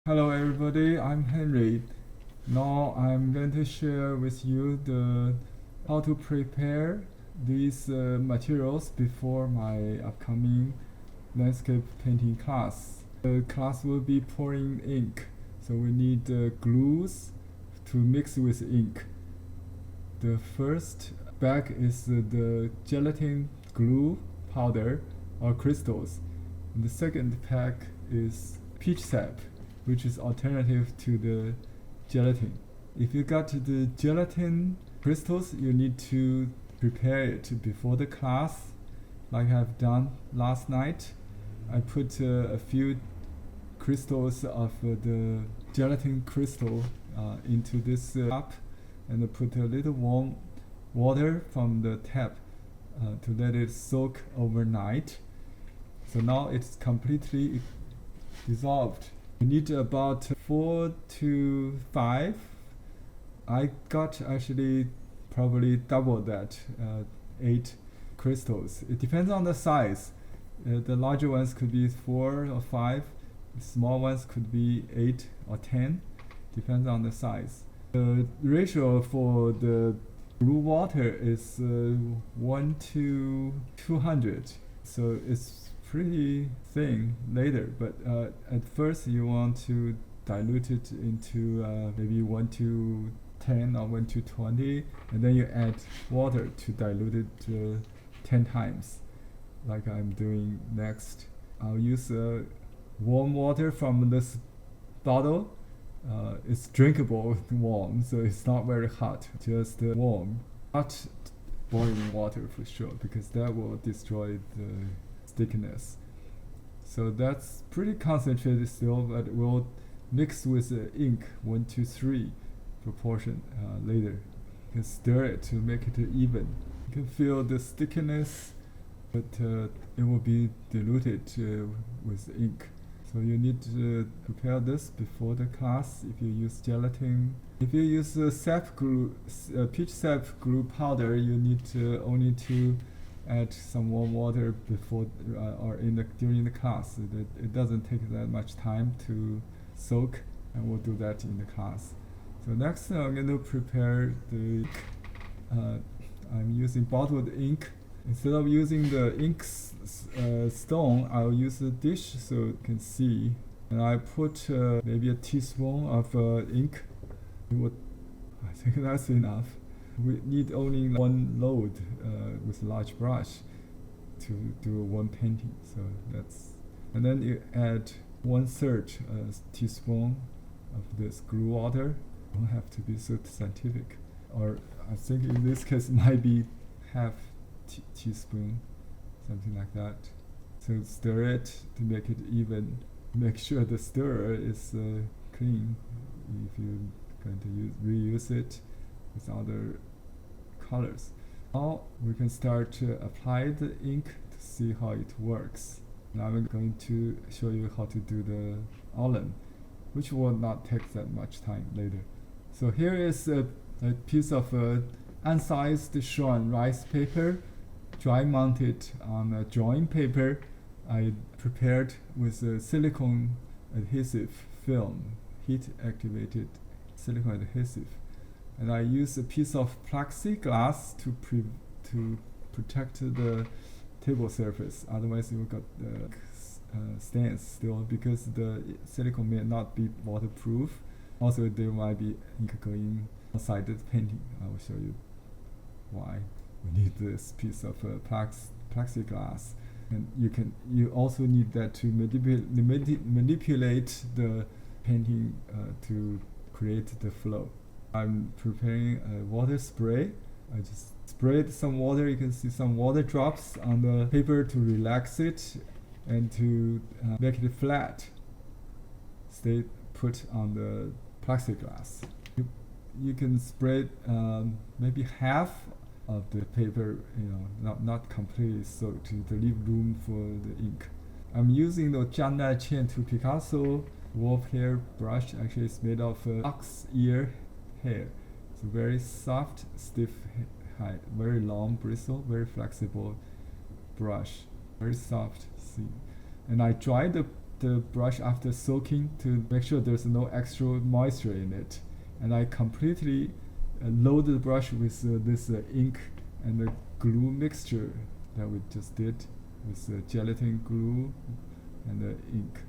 Hello everybody, I'm Henry. Now I'm going to share with you the how to prepare these materials before my upcoming landscape painting class. The class will be pouring ink, so we need glues to mix with ink. The first bag is the gelatin glue powder or crystals. And the second pack is peach sap, which is alternative to the gelatin. If you got the gelatin crystals, you need to prepare it before the class, like I've done last night. I put a few crystals of the gelatin crystal into this cup and put a little warm water from the tap to let it soak overnight. So now it's completely dissolved. You need about 4 to 5. I got actually probably double that, 8 crystals. It depends on the size. The larger ones could be 4 or 5. The small ones could be 8 or 10. Depends on the size. The ratio for the blue water is 1 to 200. So it's pretty thin later, but at first you want to dilute it into maybe 1 to 10 or 1 to 20, and then you add water to dilute it 10 times, like I'm doing next. I'll use warm water from this bottle. It's drinkable warm, so it's not very hot, just warm. Not boiling water for sure, because that will destroy the thickness. So that's pretty concentrated still, but it will mix with the ink 1 to 3 proportion later. You can stir it to make it even. You can feel the stickiness, but it will be diluted with ink. So you need to prepare this before the class if you use gelatin. If you use sap glue, peach sap glue powder, you need only to add some warm water before or during the class. It doesn't take that much time to soak, and we'll do that in the class. So next I'm going to prepare the ink. I'm using bottled ink. Instead of using the ink stone, I'll use a dish so you can see. And I put maybe a teaspoon of ink. I think that's enough. We need only one load with large brush to do one painting. So and then you add 1/3 teaspoon of this glue water. Don't have to be so scientific, or I think in this case might be half teaspoon, something like that. So stir it to make it even. Make sure the stirrer is clean if you're going to reuse it with other colors. Now we can start to apply the ink to see how it works. Now I'm going to show you how to do the alum, which will not take that much time later. So here is a piece of unsized Schuan rice paper, dry mounted on a drawing paper. I prepared with a silicone adhesive film, heat activated silicone adhesive. And I use a piece of plexiglass to protect the table surface. Otherwise, you got stains still, because the silicone may not be waterproof. Also, there might be ink going outside the painting. I will show you why we need this piece of plexiglass. And you also need that to manipulate the painting to create the flow. I'm preparing a water spray. I just sprayed some water. You can see some water drops on the paper to relax it and to make it flat. Stay put on the plexiglass. You can spray maybe half of the paper, not completely soaked, to leave room for the ink. I'm using the Jianai Qian to Picasso wolf hair brush. Actually, it's made of ox ear hair. It's a very soft, stiff, very long bristle, very flexible brush, very soft. See, and I dried the the brush after soaking to make sure there's no extra moisture in it. And I completely load the brush with this ink and the glue mixture that we just did with gelatin glue and the ink.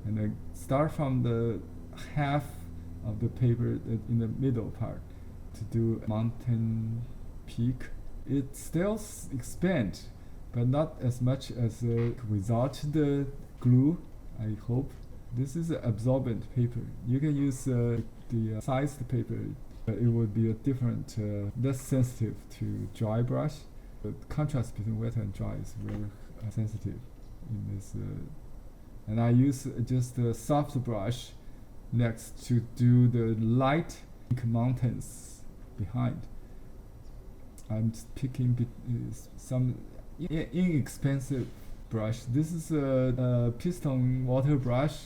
And then start from the half of the paper in the middle part to do mountain peak. It still expand, but not as much as without the glue, I hope. This is absorbent paper. You can use the sized paper, but it would be a different, less sensitive to dry brush. The contrast between wet and dry is very sensitive in this. And I use just a soft brush next to do the light ink mountains behind. I'm picking some inexpensive brush. This is a piston water brush,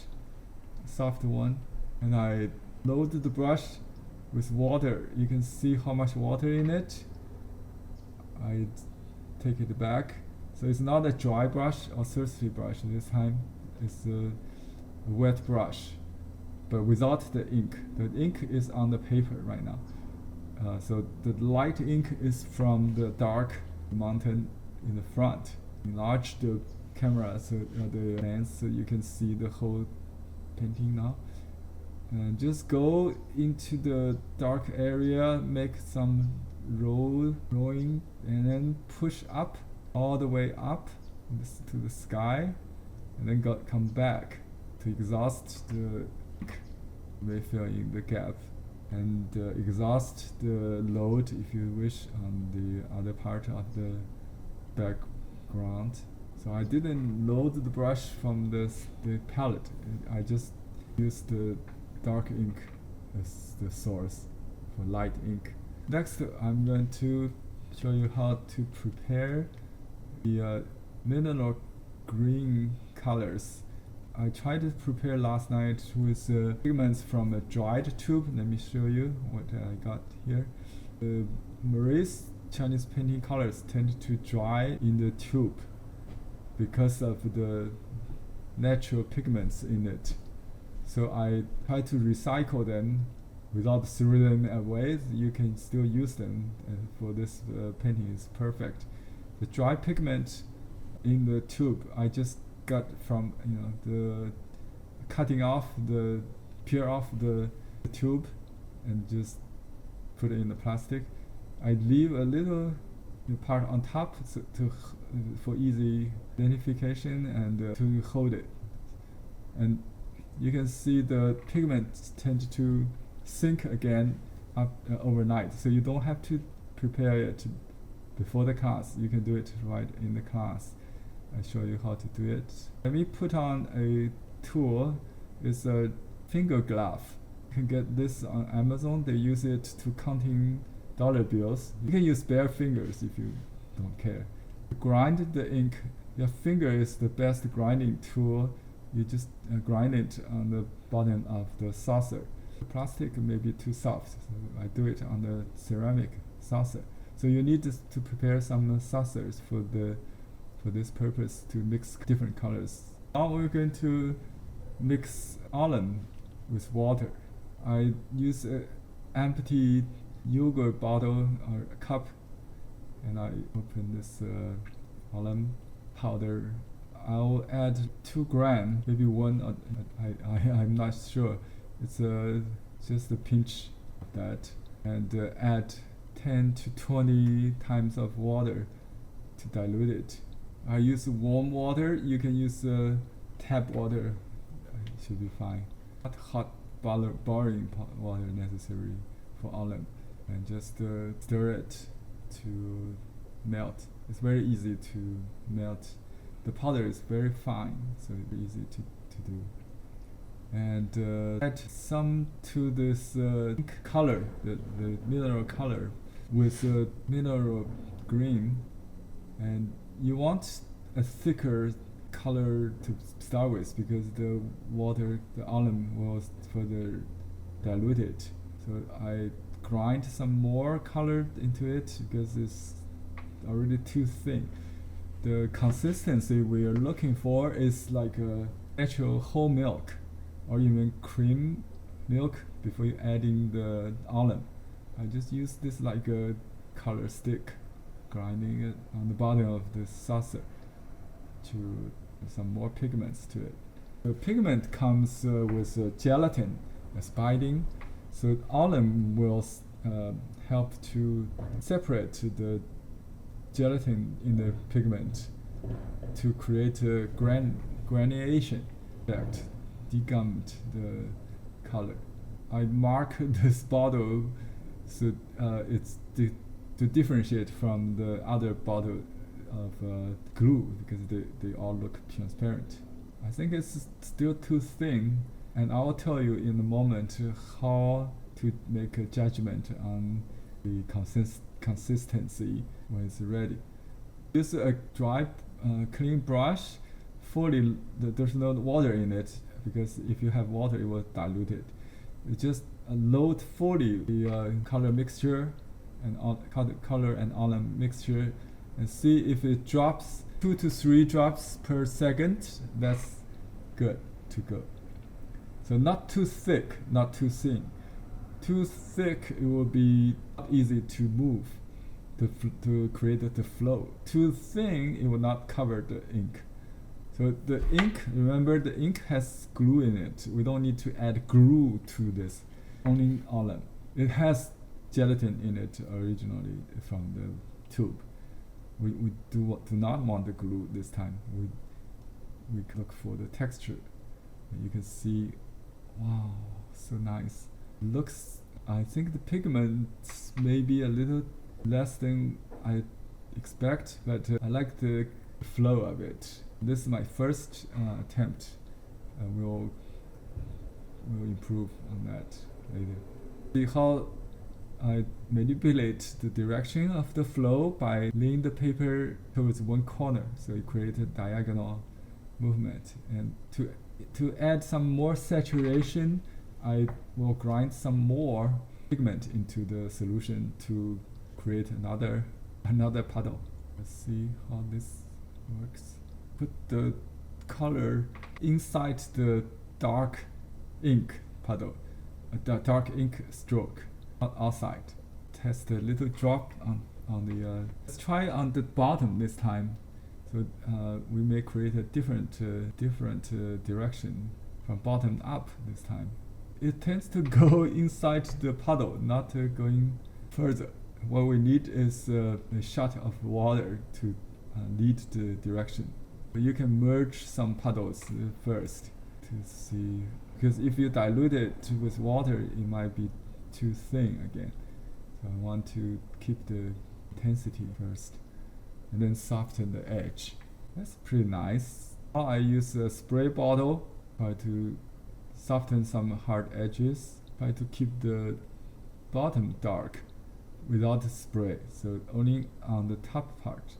soft one, and I load the brush with water. You can see how much water in it. I take it back. So it's not a dry brush or thirsty brush this time. It's a wet brush, but without the ink. The ink is on the paper right now. So the light ink is from the dark mountain in the front. Enlarge the camera, so the lens, so you can see the whole painting now. And just go into the dark area, make some rolling, and then push up all the way up to the sky, and then come back to exhaust the ink. May fill in the gap, and exhaust the load if you wish on the other part of the background. So I didn't load the brush from the palette. I just used the dark ink as the source for light ink. Next, I'm going to show you how to prepare the mineral green colors. I tried to prepare last night with pigments from a dried tube. Let me show you what I got here. The Marie's Chinese painting colors tend to dry in the tube because of the natural pigments in it. So I try to recycle them without throwing them away. You can still use them for this painting. Is perfect. The dry pigment in the tube I just got from the peel off the tube and just put it in the plastic. I leave a little part on top for easy identification and to hold it. And you can see the pigments tend to sink again overnight, so you don't have to prepare it before the class. You can do it right in the class. I show you how to do it. Let me put on a tool. It's a finger glove. You can get this on Amazon. They use it to counting dollar bills. You can use bare fingers if you don't care. To grind the ink, your finger is the best grinding tool. You just grind it on the bottom of the saucer. The plastic may be too soft, so I do it on the ceramic saucer. So you need to prepare some saucers for this purpose to mix different colors. Now we're going to mix alum with water. I use an empty yogurt bottle or a cup, and I open this alum powder. I'll add 2 grams, maybe 1. I'm not sure. It's just a pinch of that, and add 10 to 20 times of water to dilute it. I use warm water. You can use tap water. It should be fine. Not hot boiling water necessary for alum. And just stir it to melt. It's very easy to melt. The powder is very fine, so it's easy to do. And add some to this ink color, the mineral color, with mineral green. And you want a thicker color to start with because the water, the alum, will further dilute it. So I grind some more color into it because it's already too thin. The consistency we are looking for is like natural whole milk or even cream milk before you adding the alum. I just use this like a color stick, grinding it on the bottom of the saucer to some more pigments to it. The pigment comes with gelatin as binding, so alum will help to separate the gelatin in the pigment to create a granulation effect, degummed the color. I mark this bottle so it's to differentiate from the other bottle of glue because they all look transparent. I think it's still too thin, and I'll tell you in a moment how to make a judgment on the consistency when it's ready. Use a dry clean brush, fully there's no water in it because if you have water it will dilute it. You just load fully the color mixture and color and alum mixture and see if it drops 2 to 3 drops per second. That's good to go. So not too thick, not too thin. Too thick it will be easy to move to create the flow. Too thin it will not cover the ink. So the ink, remember the ink has glue in it. We don't need to add glue to this, only alum. It has gelatin in it originally from the tube. We do not want the glue this time. We look for the texture. And you can see, wow, so nice. Looks, I think the pigments may be a little less than I expect, but I like the flow of it. This is my first attempt. We'll improve on that later. See how I manipulate the direction of the flow by laying the paper towards one corner, so it creates a diagonal movement. And to add some more saturation, I will grind some more pigment into the solution to create another puddle. Let's see how this works. Put the color inside the dark ink puddle, the dark ink stroke, not outside. Test a little drop on the. Let's try on the bottom this time. So we may create a different direction from bottom up this time. It tends to go inside the puddle, not going further. What we need is a shot of water to lead the direction. You can merge some puddles first to see, because if you dilute it with water, it might be too thin again. So I want to keep the intensity first, and then soften the edge. That's pretty nice. Now I use a spray bottle, try to soften some hard edges, try to keep the bottom dark without spray, so only on the top part.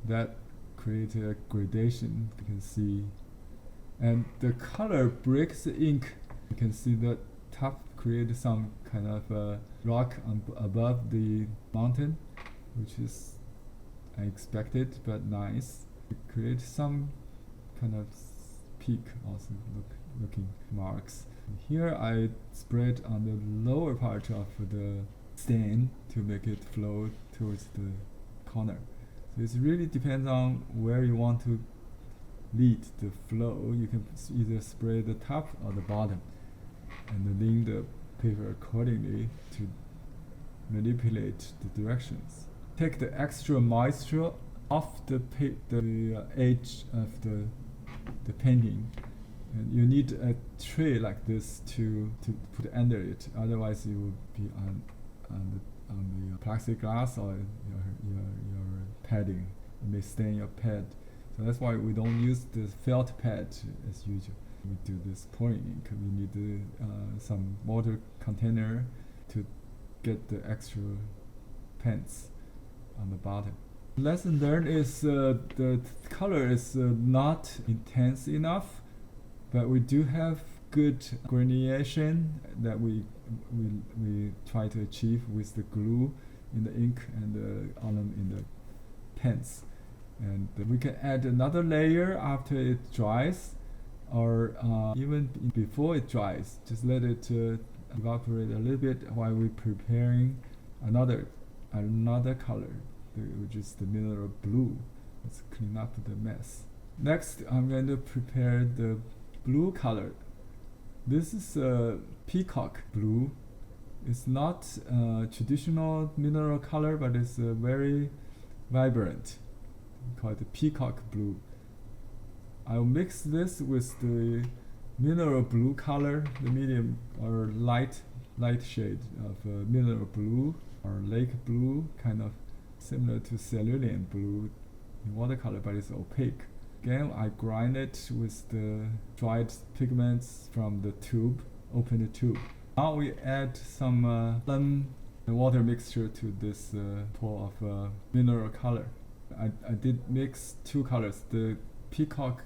That create a gradation, you can see, and the color breaks the ink. You can see the top create some kind of rock above the mountain, which is unexpected but nice. It creates some kind of peak, also looking marks. Here I spread on the lower part of the stain to make it flow towards the corner. So it really depends on where you want to lead the flow. You can either spray the top or the bottom and lean the paper accordingly to manipulate the directions. Take the extra moisture off the edge of the painting, and you need a tray like this to put under it. Otherwise, you will be on the plexiglass or your padding. It may stain your pad. So that's why we don't use the felt pad as usual. We do this pouring ink. We need some water container to get the extra pens on the bottom. Lesson learned is the color is not intense enough, but we do have good granulation that we try to achieve with the glue in the ink and the alum in the pens. And we can add another layer after it dries or even before it dries, just let it evaporate a little bit while we're preparing another color, which is the mineral blue. Let's clean up the mess. Next, I'm going to prepare the blue color. This is a peacock blue. It's not a traditional mineral color, but it's very vibrant. We call it the peacock blue. I'll mix this with the mineral blue color, the medium or light shade of mineral blue or lake blue, kind of similar to cerulean blue in watercolor, but it's opaque. Again, I grind it with the dried pigments from the tube, open the tube. Now we add some alum water mixture to this pool of mineral color. I did mix two colors, the peacock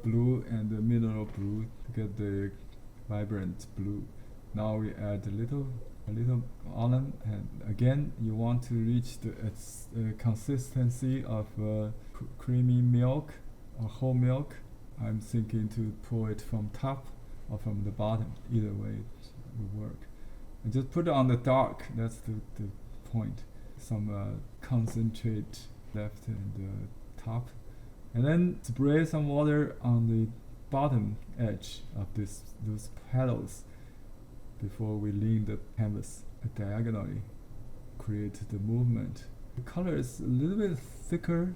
blue and the mineral blue, to get the vibrant blue. Now we add a little alum, and again you want to reach the consistency of creamy milk or whole milk. I'm thinking to pour it from top or from the bottom. Either way it will work. And just put it on the dark. That's the point. Some concentrate left in the top, and then spray some water on the bottom edge of those petals before we lean the canvas diagonally, create the movement. The color is a little bit thicker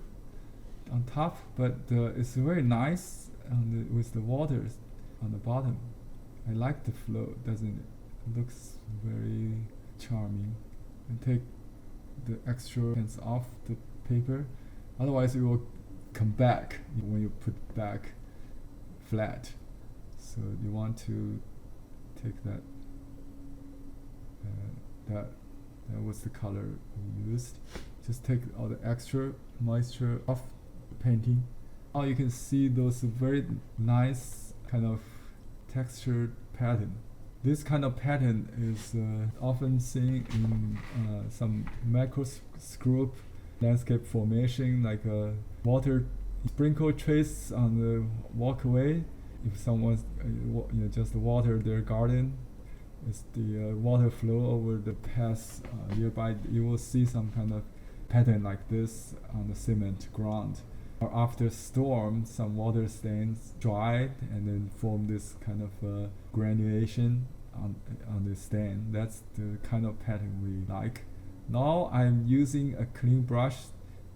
on top, but it's very nice with the water on the bottom. I like the flow, doesn't it? It looks very charming. And take the extra pens off the paper, otherwise it will come back when you put back flat. So you want to take that. That was the color we used. Just take all the extra moisture off the painting. Now you can see those very nice kind of textured pattern. This kind of pattern is often seen in some macroscopic landscape formation, like water sprinkle trace on the walkway. If someone just water their garden, it's the water flow over the path nearby, you will see some kind of pattern like this on the cement ground. Or after storm, some water stains dried and then form this kind of granulation on the stain. That's the kind of pattern we like. Now I'm using a clean brush,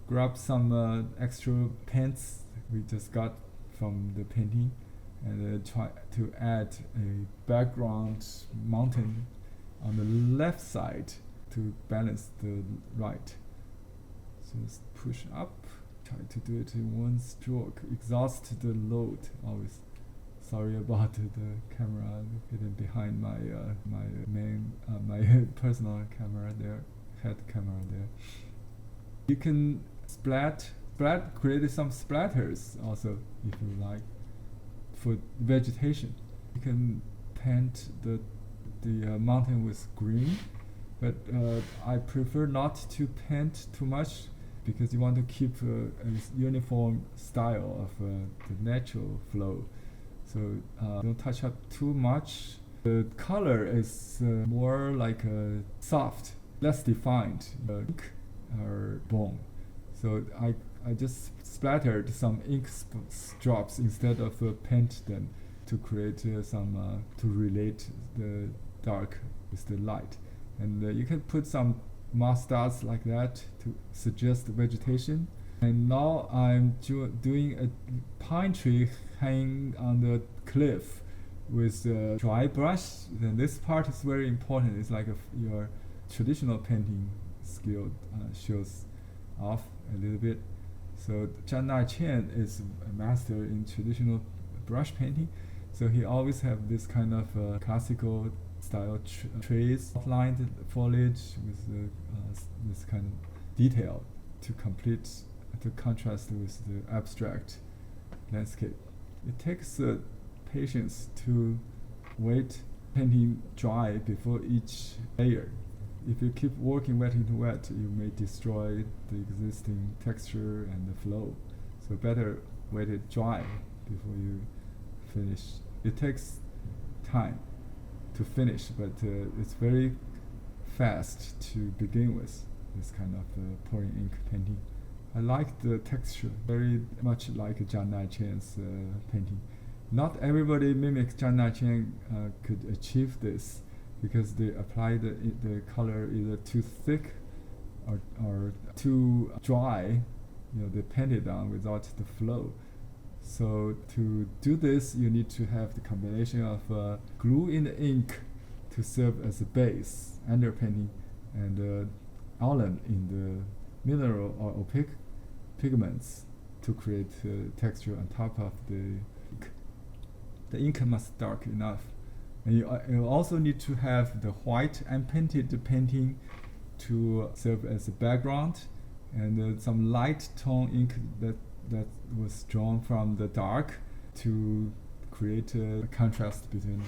grab some extra paints we just got from the painting, and try to add a background mountain on the left side to balance the right. So just push up, try to do it in one stroke, exhaust the load. Always sorry about the camera hidden behind my my personal camera there, head camera there. You can create some splatters also if you like. For vegetation, you can paint the mountain with green, but I prefer not to paint too much because you want to keep a uniform style of the natural flow. So don't touch up too much. The color is more like soft, less defined, ink or bone. So I just splattered some ink drops instead of paint them to create some to relate the dark with the light. And you can put some moss dots like that to suggest vegetation. And now I'm doing a pine tree hanging on the cliff with a dry brush. Then this part is very important. It's like your traditional painting skill shows off a little bit. So Zhan Nai Qian is a master in traditional brush painting, so he always have this kind of classical style trees, outlined foliage with this kind of detail to contrast with the abstract landscape. It takes patience to wait painting dry before each layer. If you keep working wet into wet, you may destroy the existing texture and the flow. So better wait it dry before you finish. It takes time to finish, but it's very fast to begin with. This kind of pouring ink painting. I like the texture, very much like Zhang Naiqian's painting. Not everybody mimics Zhang Naiqian could achieve this, because they apply the color either too thick or too dry. They paint it on without the flow. So to do this, you need to have the combination of glue in the ink to serve as a base underpainting, and alum in the mineral or opaque pigments to create texture on top of the ink. The ink must dark enough, and you also need to have the white unpainted painting to serve as a background, and some light tone ink that was drawn from the dark to create a contrast between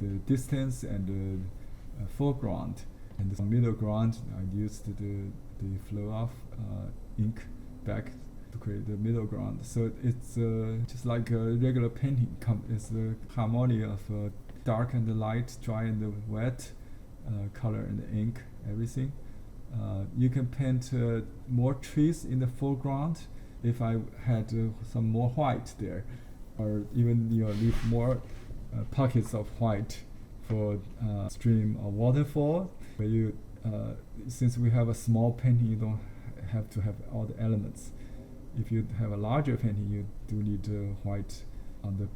the distance and the foreground. And the middle ground, I used the flow of ink back to create the middle ground. So it's just like a regular painting. It's the harmony of dark and the light, dry and the wet, color and the ink, everything. You can paint more trees in the foreground if I had some more white there, or even leave more pockets of white for stream or waterfall. But since we have a small painting, you don't have to have all the elements. If you have a larger painting, you do need white on the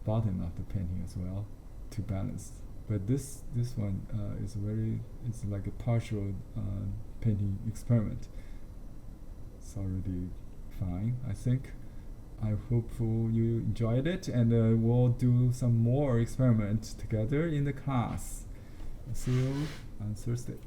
bottom of the painting as well to balance. But this one it's like a partial painting experiment. It's already fine, I think. I hope you enjoyed it, and we'll do some more experiments together in the class. See you on Thursday.